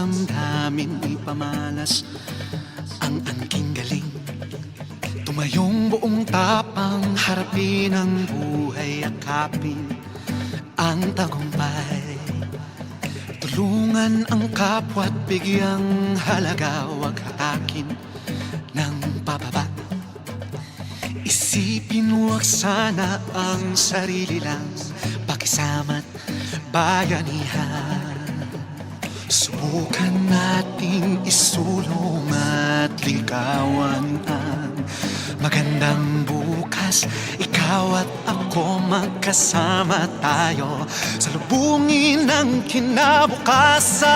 damdamin ipamalas ang angking galing. Tumayong buong tapang harapin ang buhay, akapin ang tagumpay. Tulungan ang kapwa't bigyang halaga, wag hatakin ng pababa. Isipin wag sana ang sarili lang, pakisama't bayanihan. Subukan nating isulong at ligawan ang magandang bukas. Ikaw at ako magkasama tayo sa lubungin ng kinabukasan.